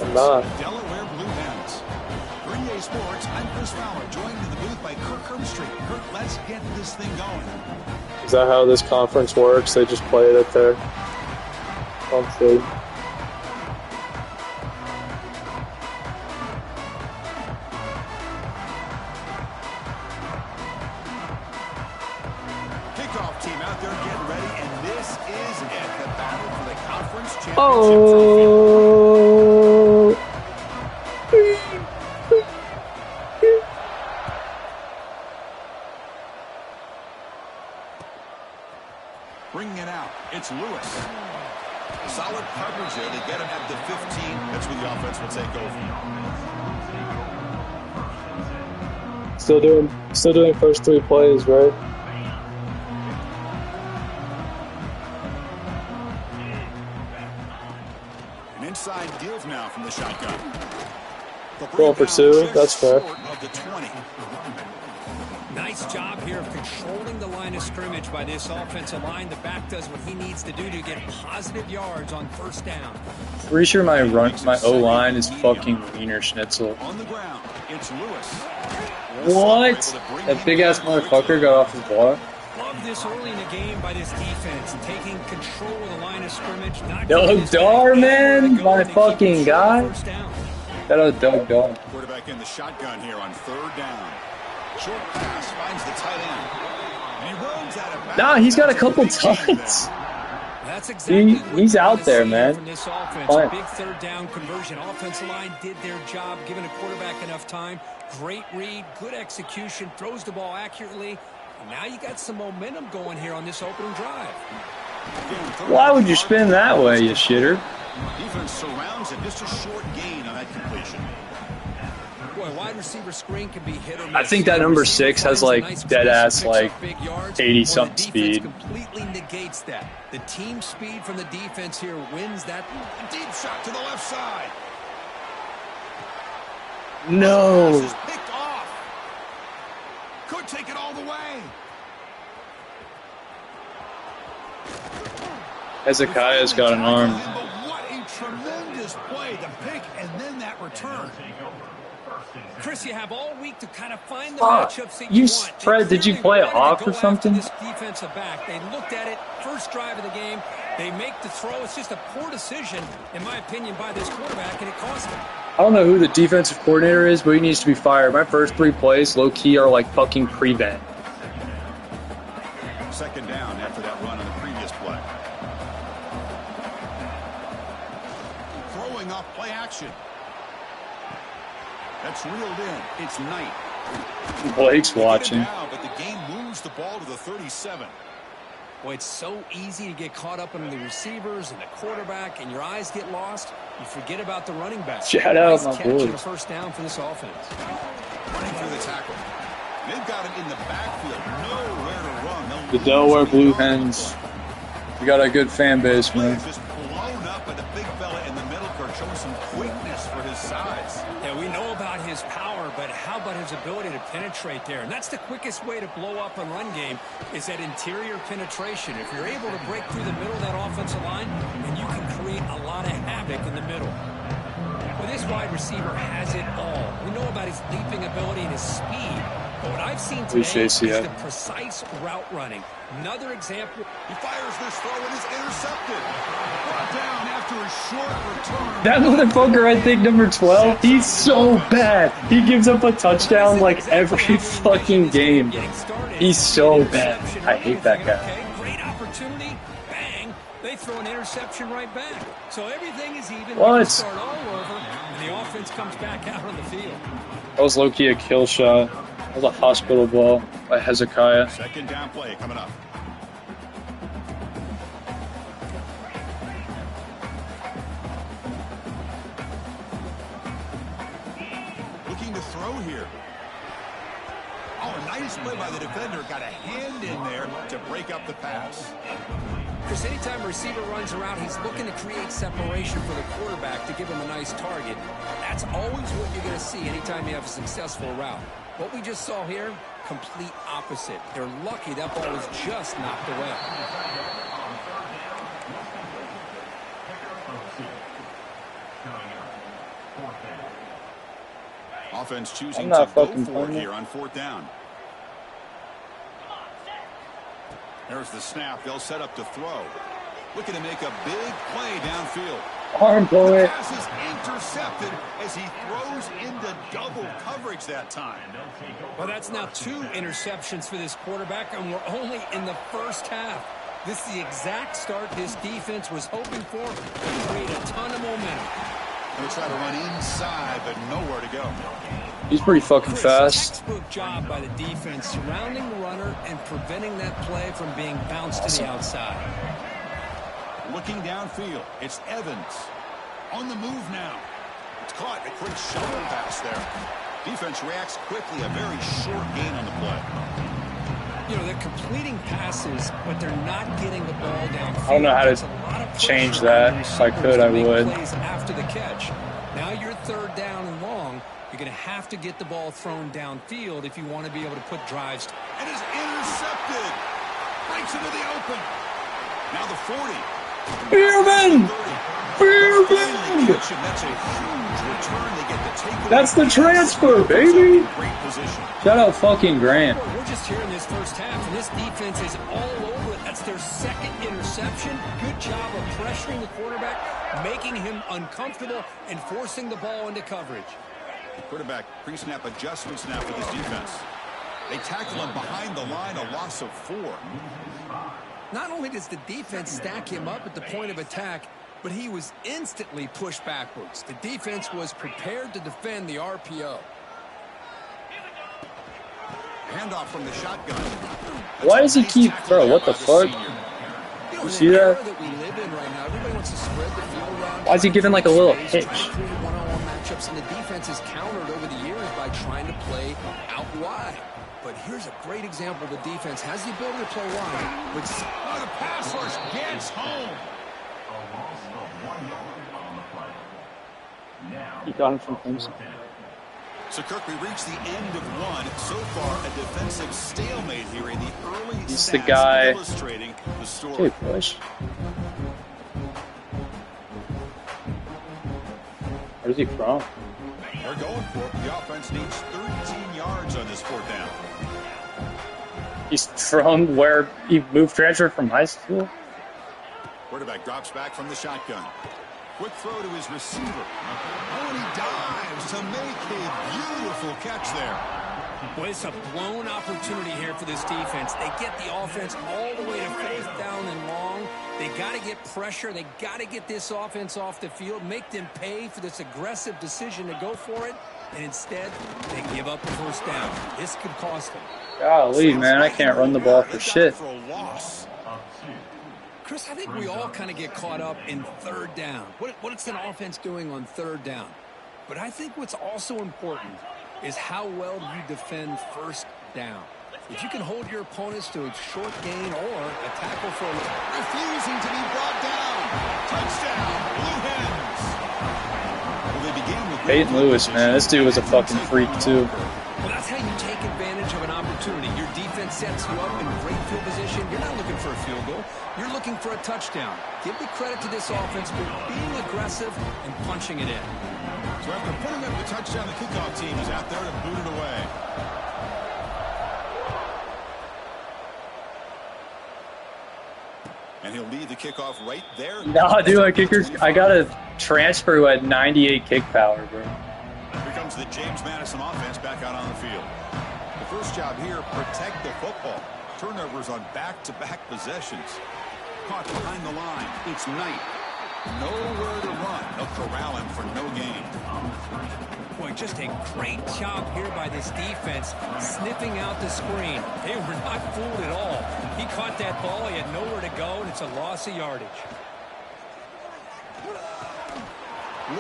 I'm not. Delaware Blue Hens. For EA Sports, I'm Chris Fowler, joined in the booth by Kirk Herbstreit. Kirk, let's get this thing going. Is that how this conference works? They just play it at their home state. Kickoff team out there getting ready, and this is it. The battle for the conference championship Oh! Bringing it out, it's Lewis. Solid coverage there. They get him at the 15. That's where the offense will take over. Still doing first 3 plays, right? An inside give now from the shotgun. Going for 2, that's fair. Of the 20. Nice job here of controlling the line of scrimmage by this offensive line. The back does what he needs to do to get positive yards on first down. Pretty sure my O-line is fucking Wiener Schnitzel. On the ground, it's Lewis. What? That big-ass motherfucker got off his block? Love this early in the game by this defense, taking control of the line of scrimmage. Doug Dar, man, my fucking guy. Shout out Doug Dar. Quarterback in the shotgun here on 3rd down. Short pass finds the tight end. And he runs out of bounds. Nah, he's got a couple touchdowns. That's exactly he's out there, man. From this offense. Big 3rd down conversion. Offensive line did their job, giving a quarterback enough time. Great read, good execution, throws the ball accurately. And now you got some momentum going here on this opening drive. Why would you spin that way, you shitter? Defense surrounds it. Just a short gain on that completion. Boy, wide receiver screen can be hit or miss. I think that number 6 has like dead ass like 80-something speed. Completely negates that. The team speed from the defense here wins that deep shot to the left side. No. This is picked off. Could take it all the way. Hezekiah's got an arm. What a tremendous play. The pick and then that return. Chris, you have all week to kind of find the matchups that you want. Fred, did you play off or something? This defensive back, they looked at it, first drive of the game, they make the throw. It's just a poor decision, in my opinion, by this quarterback, and it cost him. I don't know who the defensive coordinator is, but he needs to be fired. My first 3 plays, low-key, are like fucking prevent. 2nd down after that run on the previous play. Throwing off play action. That's reeled in. It's Knight. Blake's watching. Now, but the game moves the ball to the 37. Boy, it's so easy to get caught up in the receivers and the quarterback, and your eyes get lost. You forget about the running back. Shout out my boys. boys. A first down for this offense. Running through the tackle. They've got it in the backfield. Nowhere to run. The Delaware Blue Hens. We got a good fan base, man. Just blown up by the big fella in the middle court, showing some quickness for his size. Yeah, we know about his power, but how about his ability to penetrate there? And that's the quickest way to blow up a run game is that interior penetration. If you're able to break through the middle of that offensive line, then you can create a lot of havoc in the middle. Well, this wide receiver has it all. We know about his leaping ability and his speed. But what I've seen today is the precise route running. Another example. He fires this throw and is intercepted. Brought down after a short return. That motherfucker, I think, number 12, he's so bad. He gives up a touchdown like every fucking game. He's so bad. I hate that guy. Great opportunity. Bang. They throw an interception right back. So everything is even. What? Start all over, and the offense comes back out on the field. That was low-key a kill shot. That was a hospital ball by Hezekiah. 2nd down play coming up. Looking to throw here. Oh, a nice play by the defender. Got a hand in there to break up the pass. Chris, anytime a receiver runs around, he's looking to create separation for the quarterback to give him a nice target. That's always what you're going to see anytime you have a successful route. What we just saw here, complete opposite. They're lucky that ball was just knocked away. Offense choosing I'm to not go fucking for it playing here on 4th down. There's the snap. They'll set up to throw. Looking to make a big play downfield. Arm The bullet. pass is intercepted as he throws into double coverage that time. Well, that's now 2 interceptions for this quarterback, and we're only in the first half. This is the exact start this defense was hoping for to create a ton of momentum. Going to try to run inside, but nowhere to go. He's pretty fucking Chris, fast. textbook job by the defense surrounding the runner and preventing that play from being bounced to the outside. Looking downfield, it's Evans. On the move now. It's caught. A quick shovel pass there. Defense reacts quickly. A very short gain on the play. You know, they're completing passes, but they're not getting the ball downfield. I don't know how to change that. If I could, I would. Plays after the catch. Now you're 3rd down and long. You're going to have to get the ball thrown downfield if you want to be able to put drives. And is intercepted. Breaks into the open. Now the 40. Beerman! Beerman! That's a huge return. They get the takeaway. That's the transfer, baby! Great position. Shout out fucking Grant. We're just here in this first half, and this defense is all over it. That's their 2nd interception. Good job of pressuring the quarterback, making him uncomfortable, and forcing the ball into coverage. Quarterback pre-snap adjustments now for this defense. They tackle him behind the line, a loss of 4. Not only does the defense stack him up at the point of attack, but he was instantly pushed backwards. The defense was prepared to defend the RPO. Handoff from the shotgun. Why does he keep throw? What the fuck? You see that? Why is he giving like a little hitch? One-on-one matchups, and the defense is countered over the years by trying to play out wide. But here's a great example. The defense has the ability to play wide. The pass rush gets home. He got him from Clemson. So, Kirk, we reached the end of 1. So far, a defensive stalemate here in the early He's the stats guy. illustrating the story. Hey, push. Where's he from? They're going for it. The offense needs 13 yards on this 4th down. He's from where he transferred from high school? Quarterback drops back from the shotgun. Quick throw to his receiver. Oh, and he dives to make a beautiful catch there. Well, it's a blown opportunity here for this defense. They get the offense all the way to 4th down and long. They got to get pressure. They got to get this offense off the field, make them pay for this aggressive decision to go for it, and instead they give up the 1st down. This could cost them. Golly, man, I can't run the ball for shit. For a loss. Chris, I think we all kind of get caught up in 3rd down. What's an offense doing on 3rd down? But I think what's also important is how well you defend 1st down. If you can hold your opponents to a short gain or a tackle for Refusing to be brought down. Touchdown, Blue Hens. Well, they began with Peyton Lewis, man, this dude was a fucking freak too. Well, that's how you take advantage of an opportunity. Your defense sets you up in great field position. You're not looking for a field goal. You're looking for a touchdown. Give the credit to this offense for being aggressive and punching it in. So after putting up the touchdown, the kickoff team is out there to boot it away. And he'll lead the kickoff right there. Nah, dude, I got a transfer who had 98 kick power, bro. Here comes the James Madison offense back out on the field. The first job here, protect the football. Turnovers on back-to-back possessions. Caught behind the line. It's Knight. Nowhere to run. They'll corral him for no gain. Boy, just a great job here by this defense, sniffing out the screen. They were not fooled at all. He caught that ball. He had nowhere to go, and it's a loss of yardage.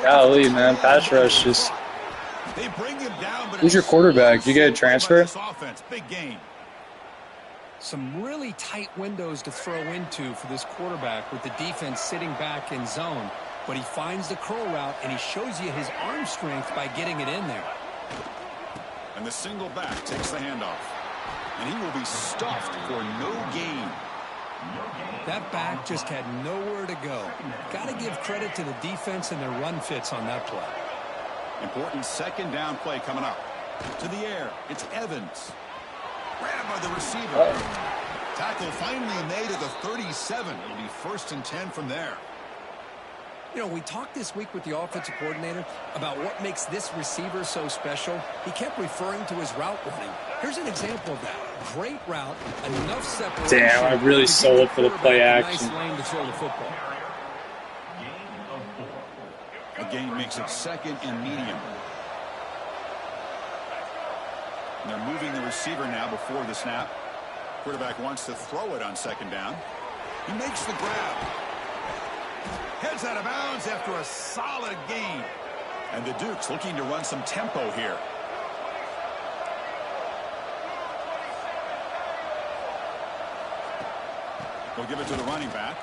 Golly, man, pass rush just... They bring him down, but Who's your quarterback? Did you get a transfer? Offense, big gain. Some really tight windows to throw into for this quarterback with the defense sitting back in zone. But he finds the curl route, and he shows you his arm strength by getting it in there. And the single back takes the handoff. And he will be stuffed for no gain. That back just had nowhere to go. Got to give credit to the defense and their run fits on that play. Important second down play coming up. To the air. It's Evans. Grabbed by the receiver. Tackle finally made at the 37. It'll be 1st and 10 from there. You know, we talked this week with the offensive coordinator about what makes this receiver so special. He kept referring to his route running. Here's an example of that. Great route, enough separation. Damn, I really sold it for the play action. Nice lane to throw the football. A gain makes it 2nd and medium. And they're moving the receiver now before the snap. Quarterback wants to throw it on 2nd down. He makes the grab. Heads out of bounds after a solid gain. And the Dukes looking to run some tempo here. They'll give it to the running back.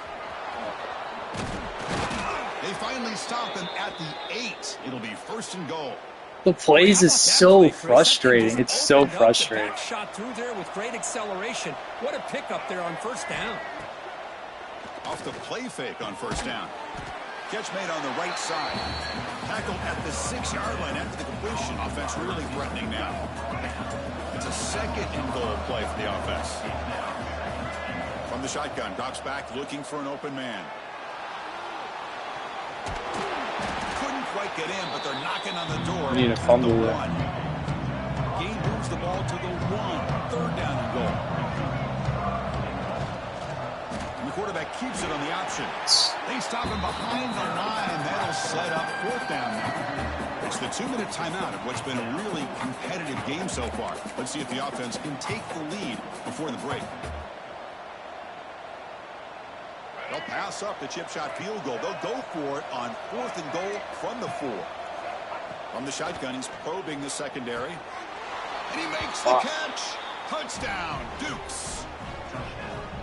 They finally stop him at the 8. It'll be 1st and goal. The plays is so frustrating. It's so frustrating. Shot through there with great acceleration. What a pickup there on 1st down. Off the play fake on 1st down. Catch made on the right side. Tackled at the 6-yard line after the completion. Offense really threatening now. It's a 2nd and goal play for the offense. From the shotgun, drops back looking for an open man. Couldn't quite get in, but they're knocking on the door. I need a fumble. Gain moves the ball to the 1. 3rd down and goal. And the quarterback keeps it on the option. They stop him behind the line. That'll set up 4th down now. It's the 2-minute timeout of what's been a really competitive game so far. Let's see if the offense can take the lead before the break. They'll pass up the chip shot field goal. They'll go for it on 4th and goal from the 4. From the shotgun, he's probing the secondary. And he makes the catch. Touchdown, Dukes.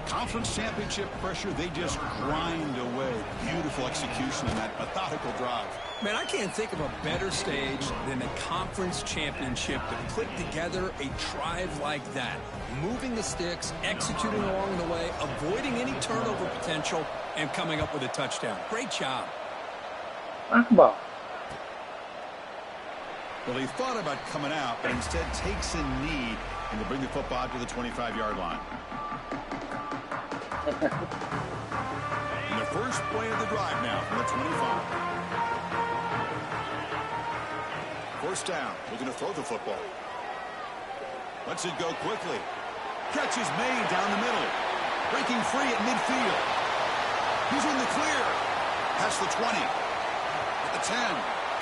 Conference championship pressure, they just grind away. Beautiful execution in that methodical drive. Man, I can't think of a better stage than a conference championship to put together a drive like that. Moving the sticks, executing along the way, avoiding any turnover potential, and coming up with a touchdown. Great job. Well, he thought about coming out, but instead takes a knee and to bring the football to the 25-yard line. And the first play of the drive now from the 25. 1st down. Looking to throw the football. Lets it go quickly. Catch is made down the middle. Breaking free at midfield. He's in the clear. Past the 20. At the 10.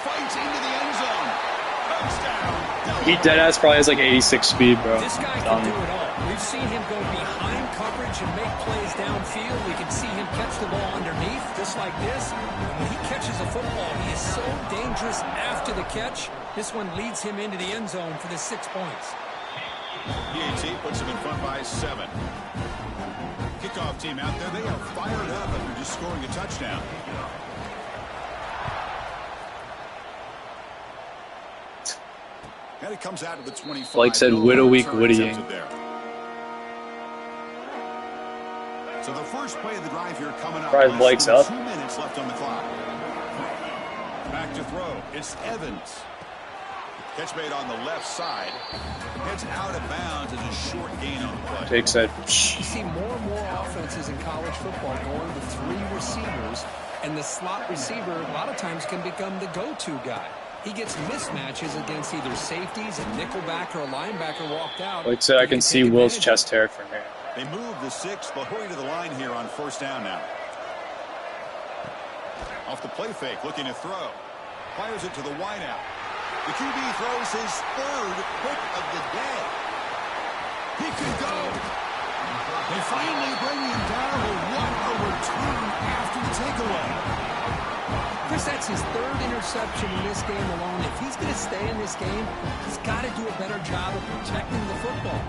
Fights into the end zone. Touchdown. he deadass probably has like 86 speed, bro. This guy can do it all. We've seen him go behind coverage and make plays downfield. We can see him catch the ball underneath, just like this. And when he catches a football, he is so dangerous after the catch. This one leads him into the end zone for the 6 points. PAT puts him in front by 7. Kickoff team out there. They are fired up after just scoring a touchdown. And it comes out of the 25. Like said, Widow Week Woodying. So the first play of the drive here coming up. Probably Blake's up. 2 minutes left on the clock. Back to throw. It's Evans. Catch made on the left side. Heads out of bounds as a short gain on the play. Jake said, You see more and more offenses in college football going with 3 receivers, and the slot receiver a lot of times can become the go-to guy. He gets mismatches against either safeties, a nickelback, or a linebacker walked out. like said, I can see Will's chest hair from here. They move the 6. They'll hurry to the line here on first down now. Off the play fake, looking to throw. Fires it to the wideout. The QB throws his 3rd pick of the day. He could go. They finally bring him down. What a return after the takeaway. Chris, that's his 3rd interception in this game alone. If he's going to stay in this game, he's got to do a better job of protecting the football.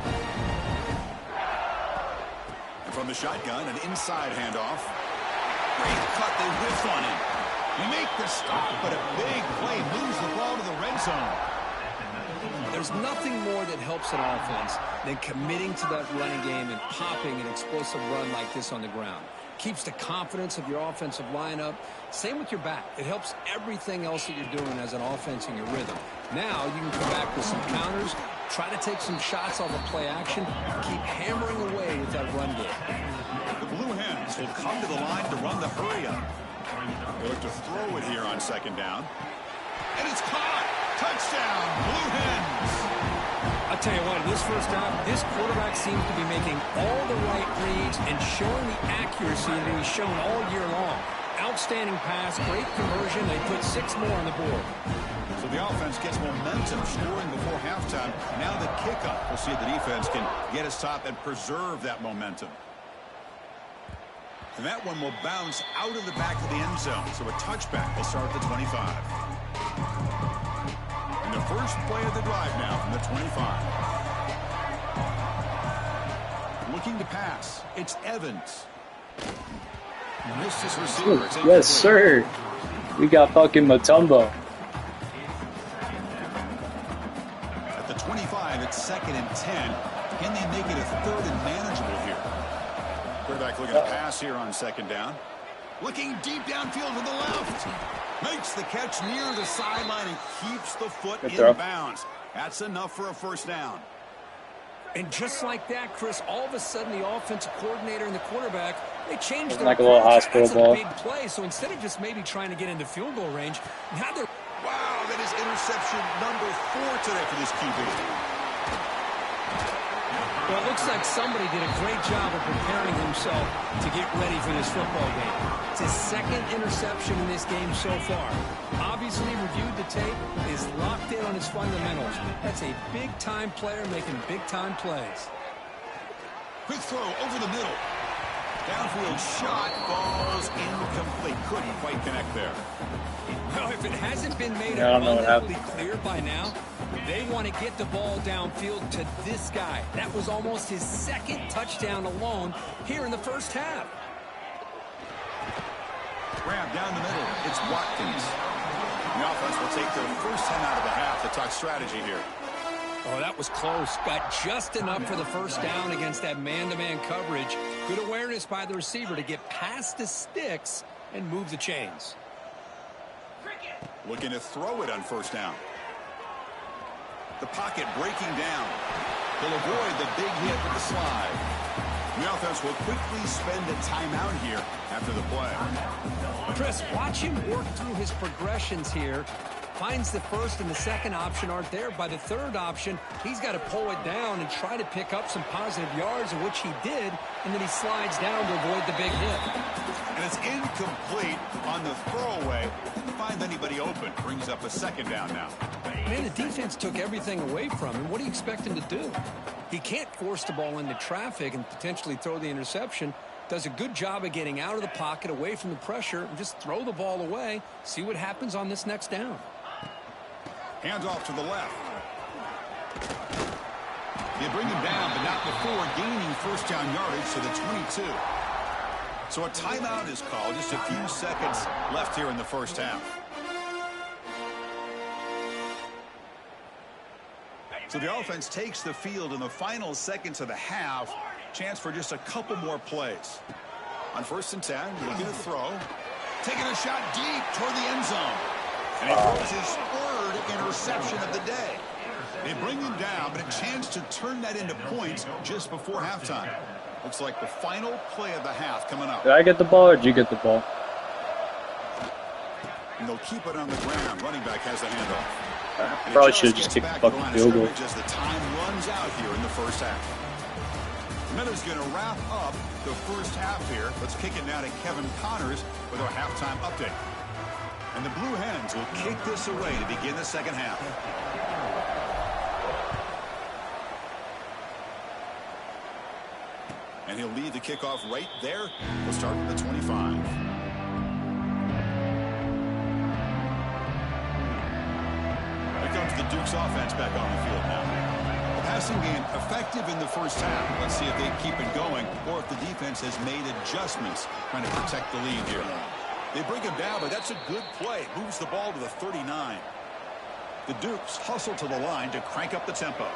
And from the shotgun, an inside handoff. Great cut. They whiff on him. You make the stop, but a big play moves the ball to the red zone. There's nothing more that helps an offense than committing to that running game and popping an explosive run like this on the ground. keeps the confidence of your offensive lineup. Same with your back. It helps everything else that you're doing as an offense in your rhythm. Now you can come back with some counters, try to take some shots off of play action, keep hammering away with that run game. The Blue Hens will come to the line to run the hurry up. They look to throw it here on second down. And it's caught. Touchdown, Blue Hens. I'll tell you what, in this first half, this quarterback seems to be making all the right reads and showing the accuracy that he's shown all year long. Outstanding pass, great conversion. They put 6 more on the board. So the offense gets momentum, scoring before halftime. Now the kickoff. We'll see if the defense can get a stop and preserve that momentum. And that one will bounce out of the back of the end zone. So a touchback will start at the 25. And the first play of the drive now from the 25. Looking to pass. It's Evans. Missed his receiver. It's yes, sir. We got fucking Mutombo. At the 25, it's 2nd and 10. Can they make it a 3rd and manageable here? Quarterback looking to pass here on 2nd down. Looking deep downfield to the left. Makes the catch near the sideline and keeps the foot in bounds. That's enough for a first down. And just like that, Chris, all of a sudden the offensive coordinator and the quarterback, they changed their like a little hospital That's ball. a big play. So instead of just maybe trying to get into field goal range, now they're... Wow, that is interception number 4 today for this QB. Well, it looks like somebody did a great job of preparing himself to get ready for this football game. It's his 2nd interception in this game so far. Obviously reviewed the tape, is locked in on his fundamentals. That's a big-time player making big-time plays. Quick throw over the middle. Downfield shot falls incomplete. Couldn't quite connect there. Well, if it hasn't been made abundantly clear by now, they want to get the ball downfield to this guy. That was almost his 2nd touchdown alone here in the first half. Grab down the middle. It's Watkins. The offense will take their first 10 out of the half to talk strategy here. Oh, that was close. Got just enough for the first down against that man-to-man coverage. Good awareness by the receiver to get past the sticks and move the chains. Looking to throw it on first down. The pocket breaking down. They'll avoid the big hit with the slide. The offense will quickly spend a timeout here after the play. Chris, watch him work through his progressions here. Finds the first and the second option aren't there. By the 3rd option, he's got to pull it down and try to pick up some positive yards, of which he did, and then he slides down to avoid the big hit. And it's incomplete on the throwaway. Find anybody open. Brings up a 2nd down now. Man, the defense took everything away from him. What do you expect him to do? He can't force the ball into traffic and potentially throw the interception. Does a good job of getting out of the pocket, away from the pressure, and just throw the ball away. See what happens on this next down. Hands off to the left. They bring him down, but not before gaining first down yardage to the 22. So a timeout is called. Just a few seconds left here in the first half. So the offense takes the field in the final seconds of the half. Chance for just a couple more plays. On 1st and 10, looking to throw. Taking a shot deep toward the end zone. And he throws his 3rd interception of the day. They bring him down, but a chance to turn that into points just before halftime. Looks like the final play of the half coming up. Did I get the ball or did you get the ball? And they'll keep it on the ground. Running back has the handoff. Probably should have just kicked the fucking field goal. As the time runs out here in the first half. Miller's going to wrap up the first half here. Let's kick it now to Kevin Connors with our halftime update. And the Blue Hens will kick this away to begin the second half. And he'll lead the kickoff right there. We'll start with the 25. Here comes the Duke's offense back on the field now. The passing game effective in the first half. Let's see if they keep it going or if the defense has made adjustments trying to protect the lead here. They bring him down, but that's a good play. Moves the ball to the 39. The Dukes hustle to the line to crank up the tempo.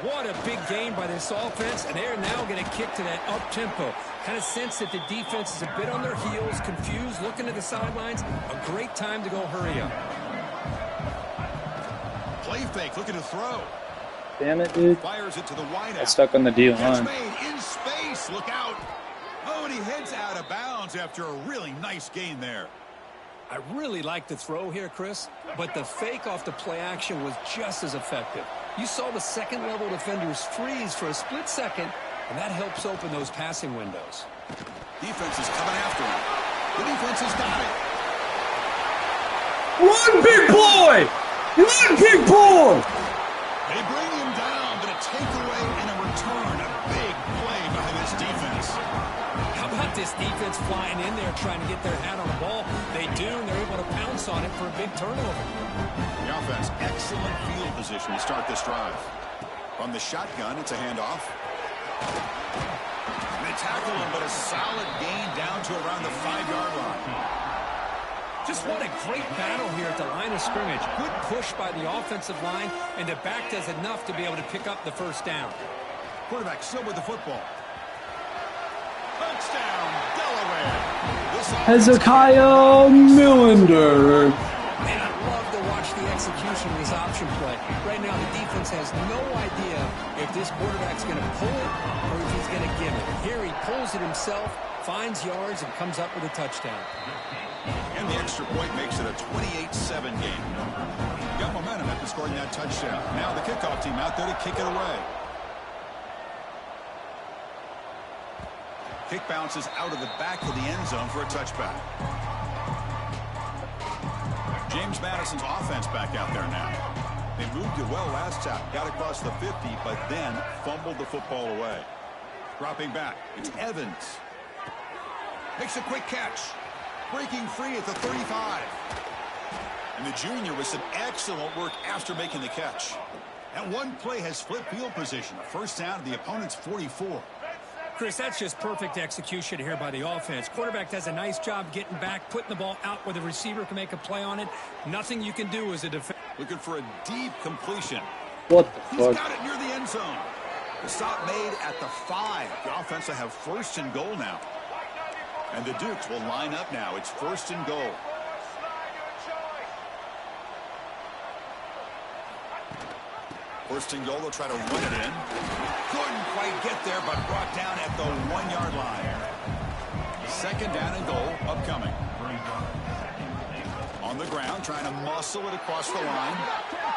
What a big game by this offense, and they're now going to kick to that up-tempo. Kind of sense that the defense is a bit on their heels, confused, looking to the sidelines. A great time to go hurry up. Play fake, looking to throw. Damn it, dude. Fires it to the wideout. I stuck on the D Catch line. made in space. Look out. Oh, and he heads out of bounds after a really nice gain there. I really like the throw here, Chris, but the fake off the play action was just as effective. You saw the second-level defenders freeze for a split second, and that helps open those passing windows. Defense is coming after him. The defense has got it. Run, big boy! Run, big boy! They bring him down, but a takeaway and a return. A big play by this defense. How about this defense flying in there trying to get their hat on the ball? They do, and they're able to pounce on it for a big turnover. The offense, excellent field position to start this drive. From the shotgun, it's a handoff. They tackle him, but a solid gain down to around the 5-yard line. Just what a great battle here at the line of scrimmage. Good push by the offensive line, and the back does enough to be able to pick up the first down. Quarterback still with the football. Touchdown, Delaware. Hezekiah Millender. Man, I love to watch the execution of this option play. Right now, the defense has no idea if this quarterback's going to pull it or if he's going to give it. Here he pulls it himself, finds yards, and comes up with a touchdown. And the extra point makes it a 28-7 game. Got momentum after scoring that touchdown. Now the kickoff team out there to kick it away. Kick bounces out of the back of the end zone for a touchback. James Madison's offense back out there now. They moved it well last time. Got across the 50, but then fumbled the football away. Dropping back. It's Evans. Makes a quick catch. Breaking free at the 35. And the junior with some excellent work after making the catch. And one play has flipped field position. A first down to the opponent's 44. Chris, that's just perfect execution here by the offense. Quarterback does a nice job getting back, putting the ball out where the receiver can make a play on it. Nothing you can do as a defense. Looking for a deep completion. What the He's fuck? got it near the end zone. The stop made at the 5. The offense will have first and goal now. And the Dukes will line up now. It's first and goal. First and goal, they'll try to run it in. Couldn't quite get there, but brought down at the 1-yard line. Second down and goal upcoming. On the ground, trying to muscle it across the line.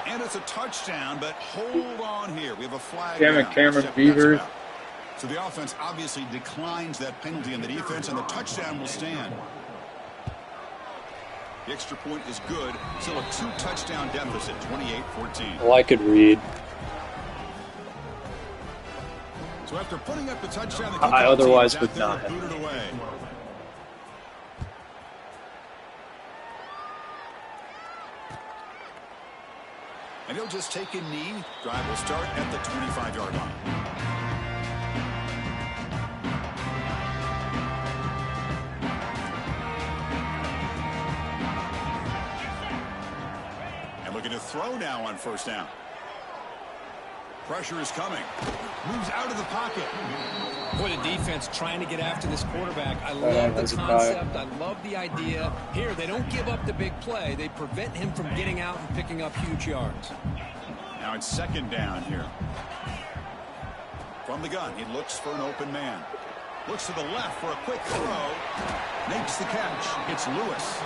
And it's a touchdown, but hold on here. We have a flag. Damn it, now. Cameron Beavers. So the offense obviously declines that penalty in the defense, and the touchdown will stand. The extra point is good. Still a 2-touchdown deficit, 28-14. Well, I could read. So after putting up the touchdown, the I otherwise team's would out there not to have. boot it away. And he'll just take a knee. Drive will start at the 25-yard line. And looking to throw now on first down. Pressure is coming. Moves out of the pocket. Boy, the defense trying to get after this quarterback. I love the concept. I love the idea. Here, they don't give up the big play. They prevent him from getting out and picking up huge yards. Now it's second down here. From the gun, he looks for an open man. Looks to the left for a quick throw. Makes the catch. It's Lewis.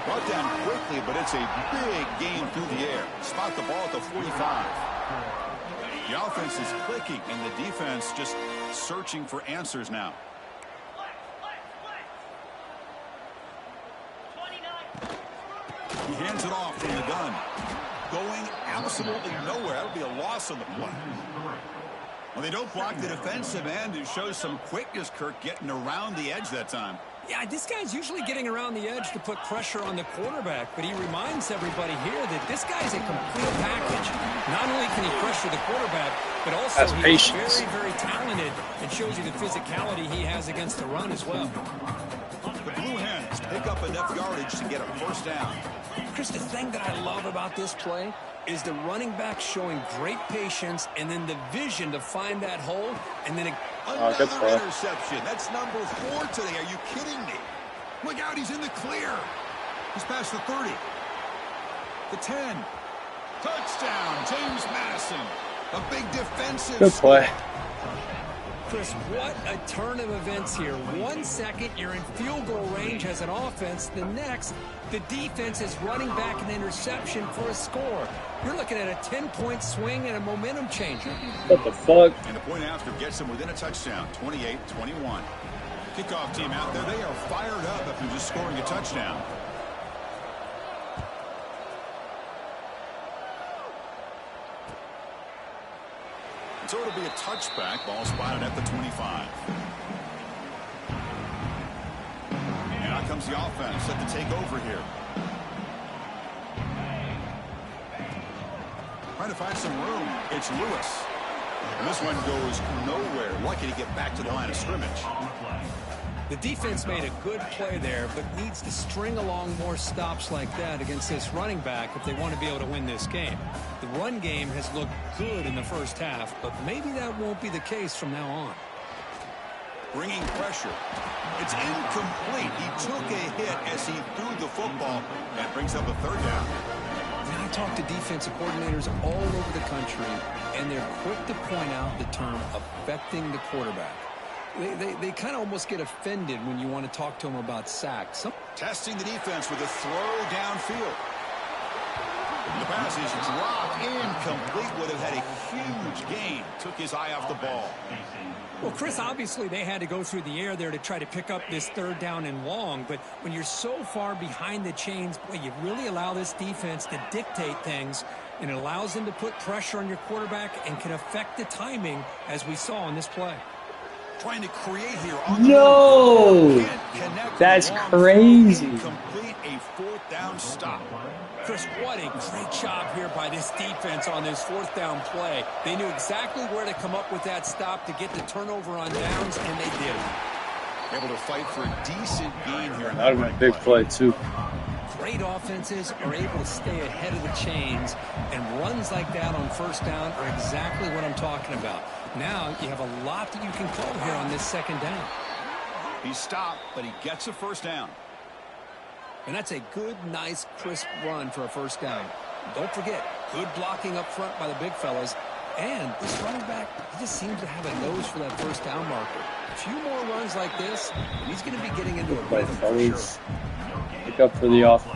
Brought down quickly, but it's a big gain through the air. Spot the ball at the 45. The offense is clicking, and the defense just searching for answers now. He hands it off from the gun. Going absolutely nowhere. That would be a loss on the play. Well, they don't block the defensive end. It shows some quickness, Kirk, getting around the edge that time. Yeah, this guy's usually getting around the edge to put pressure on the quarterback, but he reminds everybody here that this guy's a complete package. Not only can he pressure the quarterback, but also he's very, very talented and shows you the physicality he has against the run as well. The Blue Hens pick up enough yardage to get a first down. Chris, the thing that I love about this play is the running back showing great patience and then the vision to find that hole, and then another interception. That's number 4 today. Are you kidding me? Look out, he's in the clear. He's past the 30. The 10. Touchdown, James Madison. A big defensive good play. Chris, what a turn of events here. 1 second, you're in field goal range as an offense. The next, the defense is running back an interception for a score. You're looking at a 10-point swing and a momentum changer. What the fuck? And the point after gets them within a touchdown, 28-21. Kickoff team out there, they are fired up after just scoring a touchdown. So it'll be a touchback. Ball spotted at the 25. And out comes the offense set to take over here. Trying to find some room. It's Lewis. And this one goes nowhere. Lucky to get back to the line of scrimmage. The defense made a good play there, but needs to string along more stops like that against this running back if they want to be able to win this game. The run game has looked good in the first half, but maybe that won't be the case from now on. Bringing pressure. It's incomplete. He took a hit as he threw the football. That brings up a third down. I talk to defensive coordinators all over the country, and they're quick to point out the term affecting the quarterback. They kind of almost get offended when you want to talk to them about sacks. Testing the defense with a throw downfield. The pass is dropped incomplete. Would have had a huge gain. Took his eye off the ball. Well, Chris, obviously they had to go through the air there to try to pick up this third down and long. But when you're so far behind the chains, boy, you really allow this defense to dictate things. And it allows them to put pressure on your quarterback and can affect the timing, as we saw on this play. Trying to create here on No! That's crazy. Complete a fourth down stop. Chris, what a great job here by this defense on this fourth down play. They knew exactly where to come up with that stop to get the turnover on downs, and they did. Able to fight for a decent gain here. That would have been a big play, too. Great offenses are able to stay ahead of the chains, and runs like that on first down are exactly what I'm talking about. Now you have a lot that you can call here on this second down. He stopped, but he gets a first down. And that's a good, nice, crisp run for a first down. Don't forget, good blocking up front by the big fellas. And this running back, he just seems to have a nose for that first down marker. A few more runs like this, and he's going to be getting into a rhythm for sure. Pick up for the off.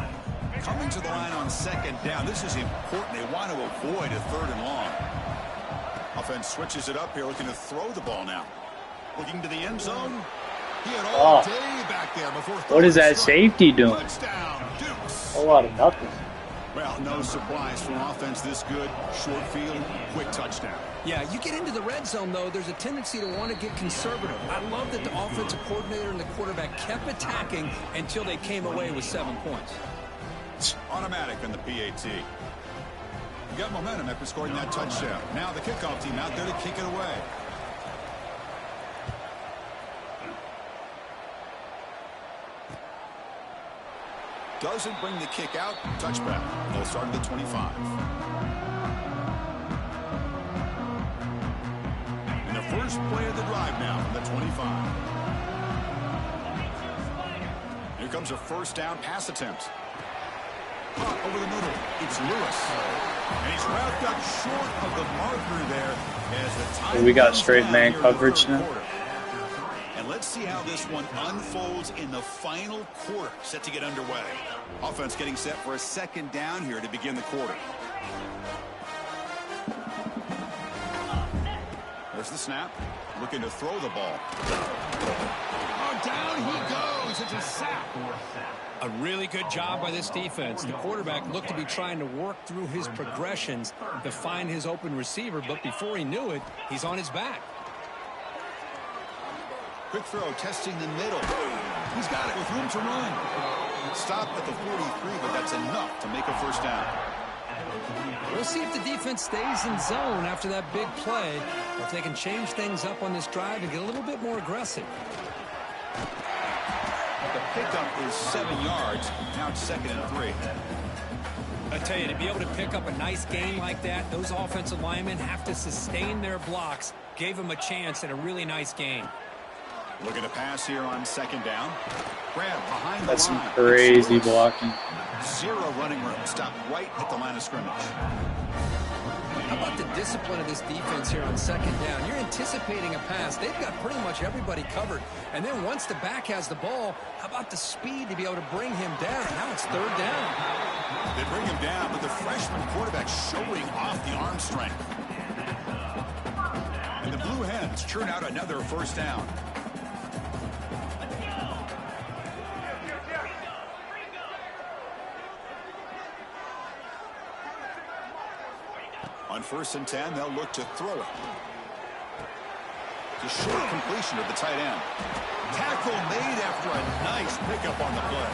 Coming to the line on second down. This is important. They want to avoid a third and long. Offense switches it up here, looking to throw the ball now. Looking to the end zone. He had all day back there before. What is that safety doing? Touchdown, Dukes. A lot of nothing. Well, no surprise from offense this good. Short field, quick touchdown. Yeah, you get into the red zone, though, there's a tendency to want to get conservative. I love that the offensive coordinator and the quarterback kept attacking until they came away with 7 points. Automatic on the PAT. You got momentum after scoring that touchdown. Now the kickoff team out there to kick it away. Doesn't bring the kick out. Touchback. They'll start at the 25. And the first play of the drive now from the 25. Here comes a first down pass attempt. Over the middle. It's Lewis. And he's wrapped up short of the marker there as the time. We got straight man coverage now. And let's see how this one unfolds in the final quarter, set to get underway. Offense getting set for a second down here to begin the quarter. There's the snap. Looking to throw the ball. Oh, down he goes. It's a sack. A really good job by this defense. The quarterback looked to be trying to work through his progressions to find his open receiver, but before he knew it, he's on his back. Quick throw, testing the middle. He's got it with room to run. Stop at the 43, but that's enough to make a first down. We'll see if the defense stays in zone after that big play, or if they can change things up on this drive and get a little bit more aggressive. The pickup is 7 yards. Now it's 2nd and 3. I tell you, to be able to pick up a nice game like that, those offensive linemen have to sustain their blocks. Gave them a chance in a really nice game. Looking to pass here on second down. Grab behind the line. That's some crazy blocking. Zero running room. Stop right at the line of scrimmage. How about the discipline of this defense here on second down? You're anticipating a pass. They've got pretty much everybody covered. And then once the back has the ball, how about the speed to be able to bring him down? Now it's third down. They bring him down, but the freshman quarterback showing off the arm strength. And the Blue Hens churn out another first down. On 1st and 10, they'll look to throw it. It's a short completion of the tight end. Tackle made after a nice pickup on the play.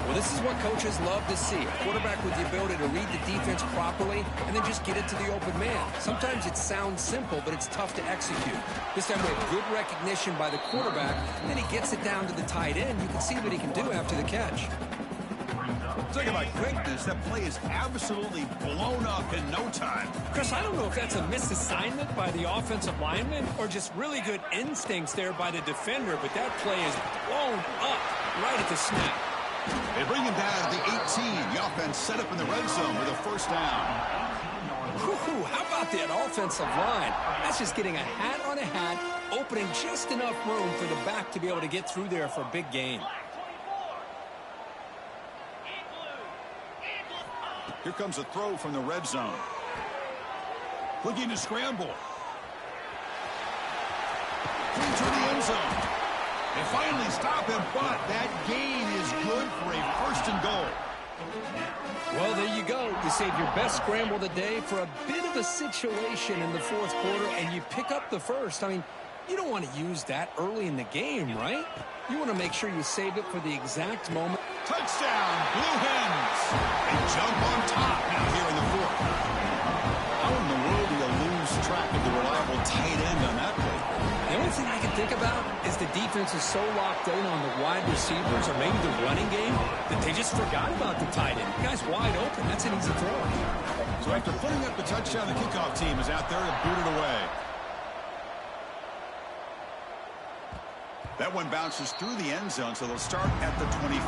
Well, this is what coaches love to see. A quarterback with the ability to read the defense properly and then just get it to the open man. Sometimes it sounds simple, but it's tough to execute. This time we have good recognition by the quarterback, and then he gets it down to the tight end. You can see what he can do after the catch. Talking about quickness, that play is absolutely blown up in no time. Chris, I don't know if that's a misassignment by the offensive lineman or just really good instincts there by the defender, but that play is blown up right at the snap. They bring him down to the 18. The offense set up in the red zone with a first down. Woo-hoo, how about that offensive line? That's just getting a hat on a hat, opening just enough room for the back to be able to get through there for a big gain. Here comes a throw from the red zone. Looking to scramble. Into the end zone. They finally stop him, but that gain is good for a 1st and goal. Well, there you go. You saved your best scramble today for a bit of a situation in the 4th quarter, and you pick up the first. I mean, you don't want to use that early in the game, right? You want to make sure you save it for the exact moment. Touchdown, Blue Hens. They jump on top now here in the 4th. How in the world do you lose track of the reliable tight end on that play? The only thing I can think about is the defense is so locked in on the wide receivers or maybe the running game that they just forgot about the tight end. The guy's wide open. That's an easy throw. So after putting up the touchdown, the kickoff team is out there to boot it away. That one bounces through the end zone, so they'll start at the 25.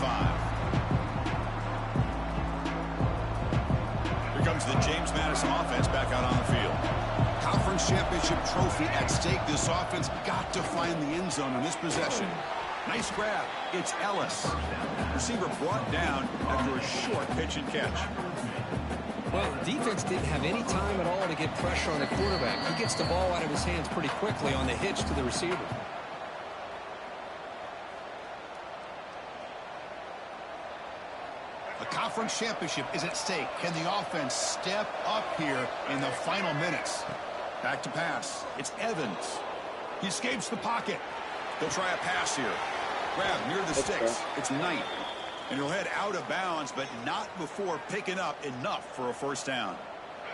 Here comes the James Madison offense back out on the field. Conference championship trophy at stake. This offense got to find the end zone on this possession. Nice grab. It's Ellis. Receiver brought down after a short pitch and catch. Well, the defense didn't have any time at all to get pressure on the quarterback. He gets the ball out of his hands pretty quickly on the hitch to the receiver. A conference championship is at stake. Can the offense step up here in the final minutes? Back to pass. It's Evans. He escapes the pocket. They'll try a pass here. Grab near the sticks. It's Knight. And he'll head out of bounds, but not before picking up enough for a first down.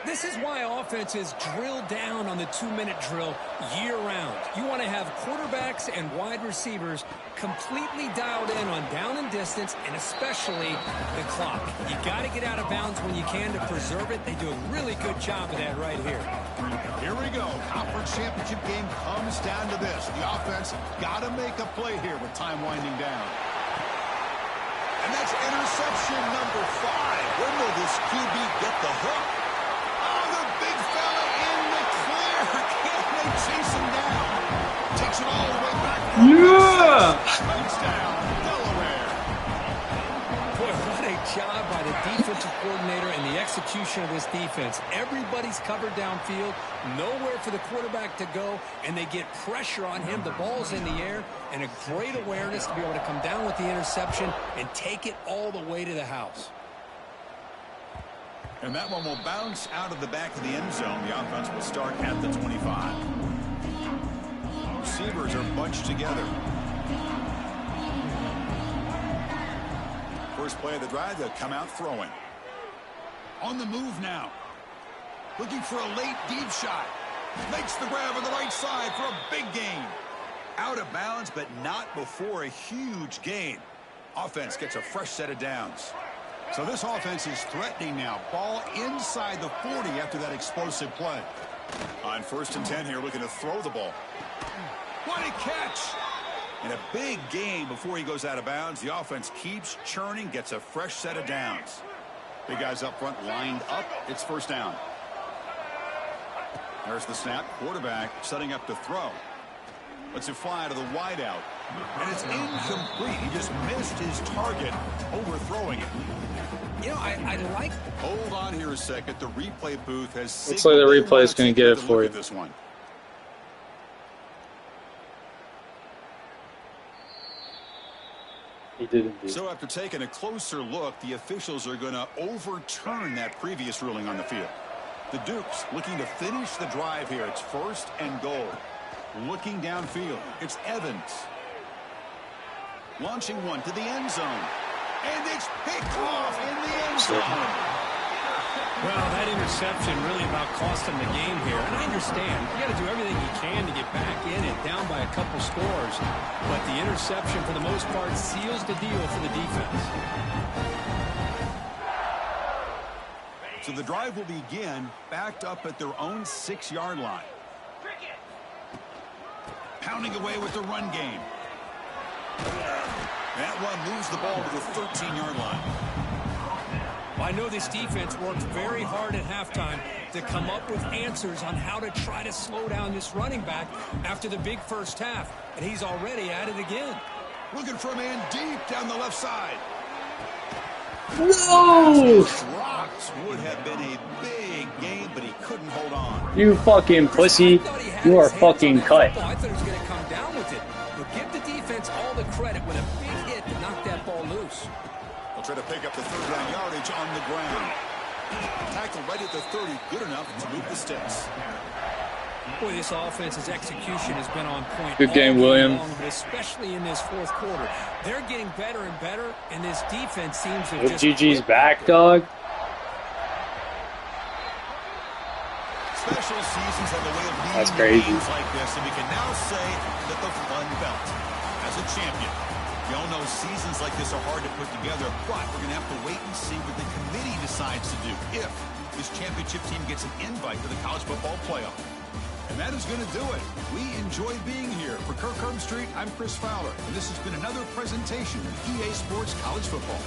This is why offenses drill down on the 2-minute drill year-round. You want to have quarterbacks and wide receivers completely dialed in on down and distance, and especially the clock. You got to get out of bounds when you can to preserve it. They do a really good job of that right here. Here we go. Conference championship game comes down to this. The offense got to make a play here with time winding down. And that's interception number 5. When will this QB get the hook? Chase him down. Takes it all the way back. Yeah! Touchdown, Delaware. Boy, what a job by the defensive coordinator and the execution of this defense. Everybody's covered downfield, nowhere for the quarterback to go, and they get pressure on him. The ball's in the air, and a great awareness to be able to come down with the interception and take it all the way to the house. And that one will bounce out of the back of the end zone. The offense will start at the 25. Receivers are bunched together. First play of the drive, they'll come out throwing. On the move now. Looking for a late deep shot. Makes the grab on the right side for a big gain. Out of bounds, but not before a huge gain. Offense gets a fresh set of downs. So this offense is threatening now. Ball inside the 40 after that explosive play. On 1st and 10 here, looking to throw the ball. What a catch! And a big gain before he goes out of bounds. The offense keeps churning, gets a fresh set of downs. Big guys up front lined up. It's 1st down. There's the snap. Quarterback setting up to throw. Lets it fly to the wideout. And it's incomplete. He just missed his target, overthrowing it. You know, I like... Hold on here a second. The replay booth has... Looks like the replay is going to get it for you. This one. He did indeed. So after taking a closer look, the officials are going to overturn that previous ruling on the field. The Dukes looking to finish the drive here. It's 1st and goal. Looking downfield, it's Evans. Launching one to the end zone. And it's picked off in the end zone. Well, that interception really about cost him the game here. And I understand. You got to do everything you can to get back in it, down by a couple scores. But the interception, for the most part, seals the deal for the defense. So the drive will begin backed up at their own 6-yard line. Pounding away with the run game. That one moves the ball to the 13-yard line. Well, I know this defense worked very hard at halftime to come up with answers on how to try to slow down this running back after the big first half. And he's already at it again. Looking for a man deep down the left side. Whoa! Dropped would have been a big game, but he couldn't hold on. You fucking pussy. You are fucking cut. I thought he was going to come down with it. But give the defense all the credit with a big hit to knock that ball loose. They'll try to pick up the 3rd down yardage on the ground. Tackle right at the 30, good enough to move the sticks. Boy, this offense's execution has been on point. Good game, William. But especially in this 4th quarter. They're getting better and better, and this defense seems to just... GG's back, dog. Special seasons have a way of That's leading crazy. games like this, and we can now say that the Fun Belt has a champion. We all know seasons like this are hard to put together, but we're going to have to wait and see what the committee decides to do if this championship team gets an invite to the college football playoff. And that is going to do it. We enjoy being here. For Kirk Street, I'm Chris Fowler, and this has been another presentation of EA Sports College Football.